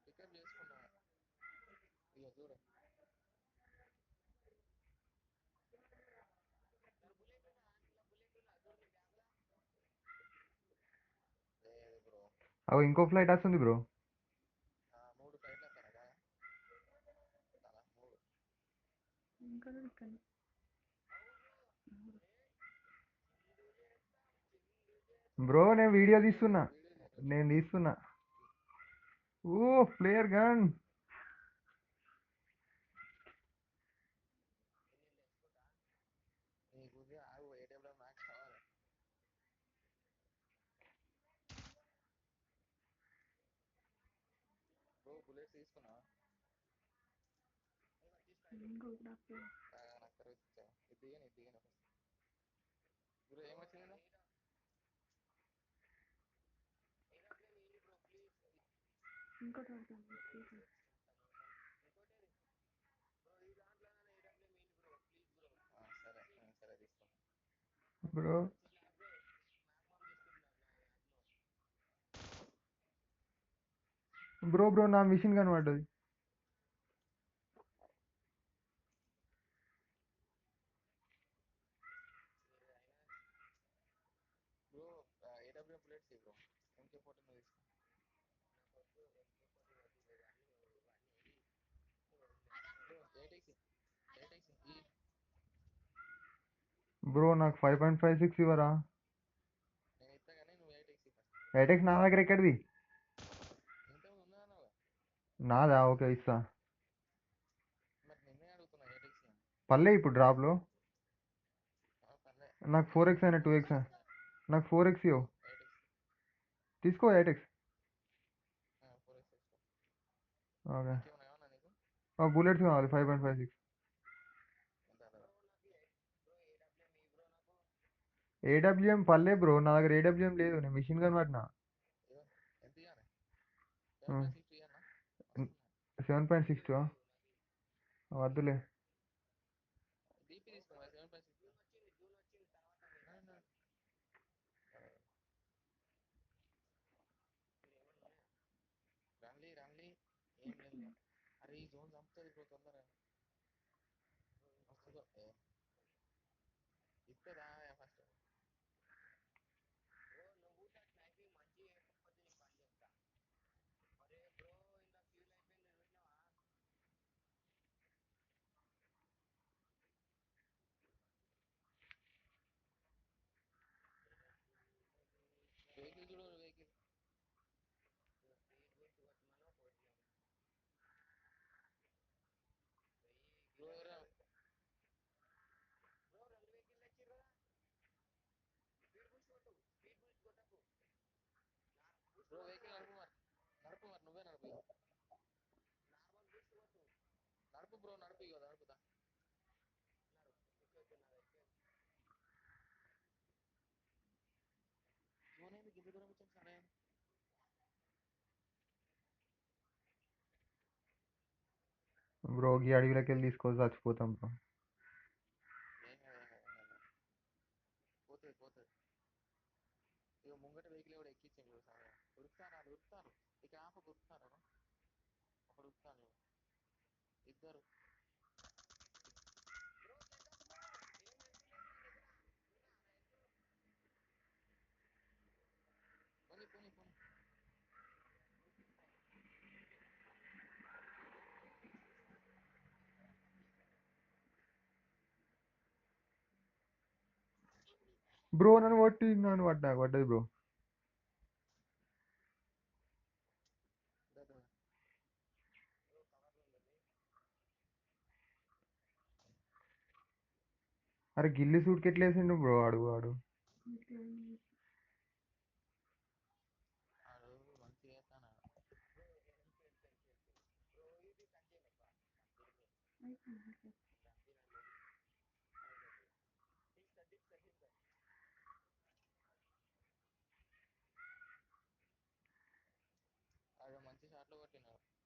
Pickup చేసుకున్నా ఇక చూడు లేదు బ్రో అగో ఇంకో ఫ్లైట్ వస్తుంది బ్రో. 3 ఫ్లైట్లు వస్తారా చాలా 3 బ్రో నేను వీడియో తీస్తున్నా, వీడియో తీసుకో నేను తీస్తున్నా. ఓ ప్లేయర్ గన్. నీకు ఆగు ఏటీఎంలో మ్యాక్స్ కావాలి బ్రో బుల్లెట్స్ తీసుకున్నా నాకు తర్వాత ఇచ్చా ఇది దిగను బ్రో ఏమొచ్చింది సరే సరే తీసుకో బ్రో బ్రో బ్రో నా మిషన్ గన్ పడ్డది. బ్రో ఏడబ్ల్యూ బుల్లెట్స్ బ్రో MK14 తీసుకో బ్రో 8x ఈ బ్రో నాకు 5.56 ఇవ్వరా? నేను ఇస్తా కానీ నువ్వు 8x ఫస్ట్ 8x నా దగ్గర ఎక్కడిది? ఇంతకు ఉందా అన్నావు నాదా? ఓకే ఇస్తా. మరి నిన్నే అడుగుతున్నా 8x పర్లే ఇప్పుడు డ్రాప్లో. పర్లే నాకు 4x అయినా 2x నాకు 4x ఇవ్వు. 8x తీసుకో 8x. 4x తీసుకో ఓకే. ఇంకేమైనా కావాలా నీకు బుల్లెట్స్ కావాలి 5.56. ఎంత ఏడబ్ల్యూఎం పర్లే బ్రో, నా దగ్గర ఏడబ్ల్యూఎం లేదు, నేను మిషన్ గన్ పట్టినా. ఎంత ఇవ్వాలి 7.62 అన్న 7.62 వద్దులే. డీపీ తీసుకో 7.62 రండి ఏం లేదు అరే ఈ జోన్ చంపుతుంది బ్రో తొందరగా వస్తుందో ఇస్తుందా ఫస్ట్ వెహికల్ చూడు వెహికల్ బ్రో ఎవరా బ్రో వెహికల్ నడుపు మరి నువ్వే నడుపు బ్రో నడుపు ఇగో నడుపుతా జోన్ ఏంది గింత దూరం వచ్చాను సరే బ్రో ఈ అడవిలోకి వెళ్ళి తీసుకొని చచ్చిపోతాం బ్రో. పోతుంది ఇక ముంగట వెహికల్ కూడా ఎక్కించాను సార్ ఉరుకుతాను ఇక ఆప ఉరుకుతాను ఒకడు ఉరుకుతాను ఇద్దరు పోనీ బ్రో నన్ను పడ్డది బ్రో. అరే గిల్లి సూట్కి ఎట్లా వేసిండు బ్రో వాడు మంచిగా చేస్తాను మంచి షాట్లో కొట్టినారు